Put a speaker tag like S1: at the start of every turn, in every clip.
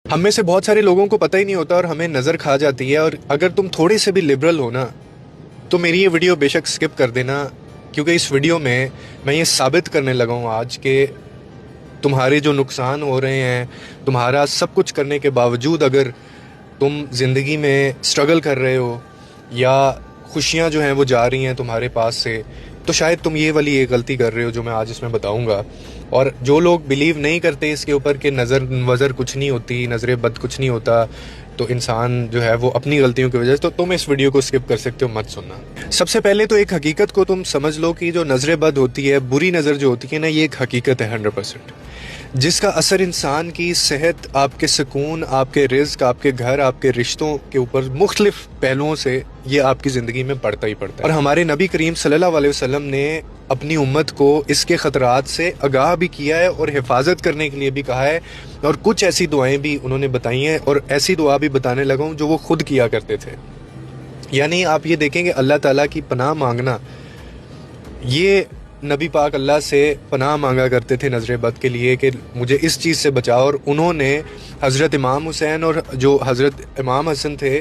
S1: हम में से बहुत सारे लोगों को पता ही नहीं होता और हमें नज़र खा जाती है। और अगर तुम थोड़े से भी लिबरल हो ना, तो मेरी ये वीडियो बेशक स्किप कर देना, क्योंकि इस वीडियो में मैं ये साबित करने लगा हूँ आज के तुम्हारे जो नुकसान हो रहे हैं, तुम्हारा सब कुछ करने के बावजूद अगर तुम ज़िंदगी में स्ट्रगल कर रहे हो या खुशियाँ जो हैं वो जा रही हैं तुम्हारे पास से, तो शायद तुम ये वाली एक गलती कर रहे हो जो मैं आज इसमें बताऊंगा। और जो लोग बिलीव नहीं करते इसके ऊपर कि नज़र कुछ नहीं होती, नज़र बद कुछ नहीं होता, तो इंसान जो है वो अपनी गलतियों की वजह से, तो तुम इस वीडियो को स्किप कर सकते हो, मत सुनना। सबसे पहले तो एक हकीकत को तुम समझ लो कि जो नज़र बद होती है, बुरी नज़र जो होती है ना, ये एक हकीकत है 100%, जिसका असर इंसान की सेहत, आपके सुकून, आपके रिज़्क, आपके घर, आपके रिश्तों के ऊपर मुख्तलिफ पहलुओं से ये आपकी ज़िंदगी में पड़ता ही पड़ता है। और हमारे नबी करीम सल्लल्लाहु अलैहि वसल्लम ने अपनी उम्मत को इसके ख़तरात से आगाह भी किया है और हिफाजत करने के लिए भी कहा है, और कुछ ऐसी दुआएं भी उन्होंने बताई हैं, और ऐसी दुआ भी बताने लगा हूँ जो वो खुद किया करते थे। यानी आप ये देखेंगे अल्लाह ताला की पनाह मांगना, ये नबी पाक अल्लाह से पनाह मांगा करते थे नज़र बद के लिए कि मुझे इस चीज़ से बचाओ। और उन्होंने हज़रत इमाम हुसैन और जो हज़रत इमाम हसन थे,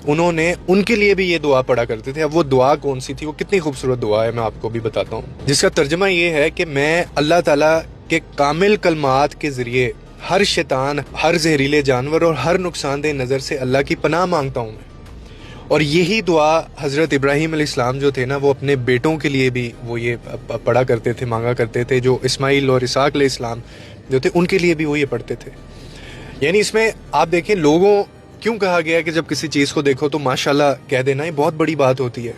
S1: उन्होंने उनके लिए भी ये दुआ पढ़ा करते थे। अब वो दुआ कौन सी थी, वो कितनी खूबसूरत दुआ है, मैं आपको भी बताता हूँ, जिसका तर्जमा ये है कि मैं अल्लाह ताला के कामिल कलमात के ज़रिए हर शैतान, हर जहरीले जानवर और हर नुकसानदेह नज़र से अल्लाह की पनाह मांगता हूँ मैं। और यही दुआ हज़रत इब्राहीम अलैहिस्सलाम जो थे ना, वो अपने बेटों के लिए भी वो ये पढ़ा करते थे, मांगा करते थे। जो इस्माइल और इसहाक अलैहिस्सलाम जो थे, उनके लिए भी वो ये पढ़ते थे। यानी इसमें आप देखें, लोगों क्यों कहा गया कि जब किसी चीज़ को देखो तो माशाल्लाह कह देना, ये बहुत बड़ी बात होती है।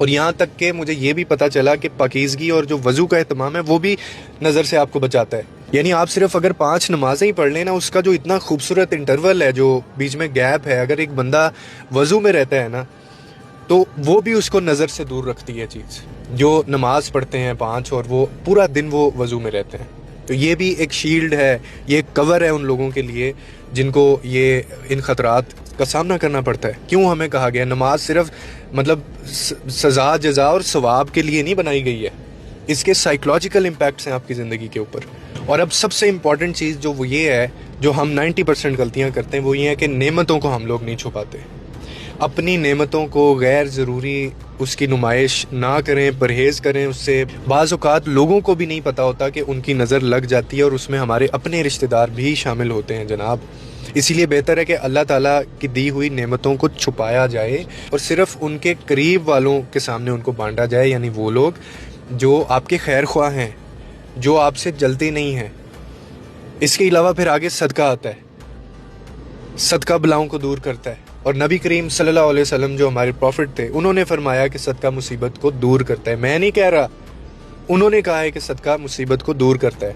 S1: और यहाँ तक कि मुझे ये भी पता चला कि पाकीज़गी और जो वज़ू का एहतमाम है वो भी नज़र से आपको बचाता है। यानी आप सिर्फ अगर 5 नमाजें ही पढ़ लें ना, उसका जो इतना खूबसूरत इंटरवल है, जो बीच में गैप है, अगर एक बंदा वज़ू में रहता है ना, तो वो भी उसको नज़र से दूर रखती है चीज़। जो नमाज पढ़ते हैं 5 और वो पूरा दिन वो वज़ू में रहते हैं, तो ये भी एक शील्ड है, ये एक कवर है उन लोगों के लिए जिनको ये इन ख़तरात का सामना करना पड़ता है। क्यों हमें कहा गया नमाज सिर्फ मतलब सज़ा, जज़ा और सवाब के लिए नहीं बनाई गई है, इसके साइकोलॉजिकल इम्पैक्ट्स हैं आपकी ज़िंदगी के ऊपर। और अब सबसे इम्पॉर्टेंट चीज़ जो वो ये है, जो हम 90% गलतियाँ करते हैं, वो ये है कि नेमतों को हम लोग नहीं छुपाते। अपनी नेमतों को गैर ज़रूरी उसकी नुमाइश ना करें, परहेज़ करें उससे। बाज़ औक़ात लोगों को भी नहीं पता होता कि उनकी नज़र लग जाती है, और उसमें हमारे अपने रिश्तेदार भी शामिल होते हैं जनाब। इसीलिए बेहतर है कि अल्लाह ताला की दी हुई नेमतों को छुपाया जाए और सिर्फ़ उनके करीब वालों के सामने उनको बांटा जाए, यानी वो लोग जो आपके खैर ख्वाह हैं, जो आपसे जलते नहीं हैं। इसके अलावा फिर आगे सदका आता है, सदका बलाओं को दूर करता है। और नबी करीम सल्लल्लाहु अलैहि वसल्लम जो हमारे प्रॉफिट थे, उन्होंने फरमाया कि सदका मुसीबत को दूर करता है। मैं नहीं कह रहा, उन्होंने कहा है कि सदका मुसीबत को दूर करता है।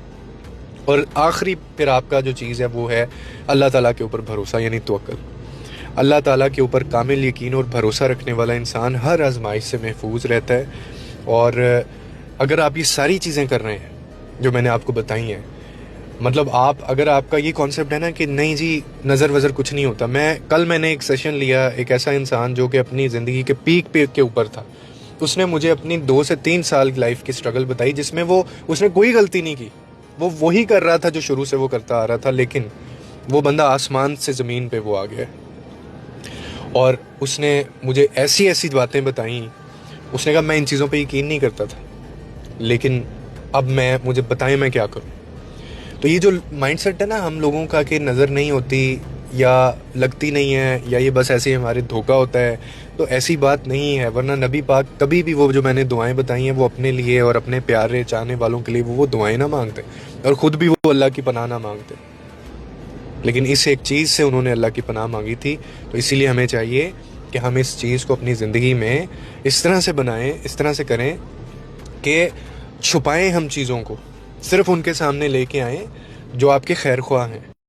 S1: और आखिरी फिर आपका जो चीज़ है वो है अल्लाह ताला के ऊपर भरोसा, यानी तवक्कुल। अल्लाह ताला के ऊपर कामिल यकीन और भरोसा रखने वाला इंसान हर आजमाइश से महफूज रहता है। और अगर आप ये सारी चीज़ें कर रहे हैं जो मैंने आपको बताई हैं, मतलब आप अगर आपका ये कॉन्सेप्ट है ना कि नहीं जी नज़र वज़र कुछ नहीं होता। मैंने एक सेशन लिया, एक ऐसा इंसान जो कि अपनी ज़िंदगी के पीक पे के ऊपर था, उसने मुझे अपनी 2 से 3 साल की लाइफ की स्ट्रगल बताई, जिसमें उसने कोई गलती नहीं की, वो वही कर रहा था जो शुरू से वो करता आ रहा था, लेकिन वो बंदा आसमान से ज़मीन पे वो आ गया। और उसने मुझे ऐसी ऐसी बातें बताई, उसने कहा मैं इन चीज़ों पे यकीन नहीं करता था, लेकिन अब मुझे बताएं मैं क्या करूं। तो ये जो माइंडसेट है ना हम लोगों का कि नज़र नहीं होती या लगती नहीं है, या ये बस ऐसे ही हमारे धोखा होता है, तो ऐसी बात नहीं है। वरना नबी पाक कभी भी वो जो मैंने दुआएं बताई हैं वो अपने लिए और अपने प्यारे चाहने वालों के लिए वो दुआएं ना मांगते, और ख़ुद भी वो अल्लाह की पनाह ना मांगते, लेकिन इस एक चीज़ से उन्होंने अल्लाह की पनाह मांगी थी। तो इसीलिए हमें चाहिए कि हम इस चीज़ को अपनी ज़िंदगी में इस तरह से बनाएं, इस तरह से करें कि छुपाएं हम चीज़ों को, सिर्फ उनके सामने लेके आएँ जो आपके खैर ख्वाह हैं।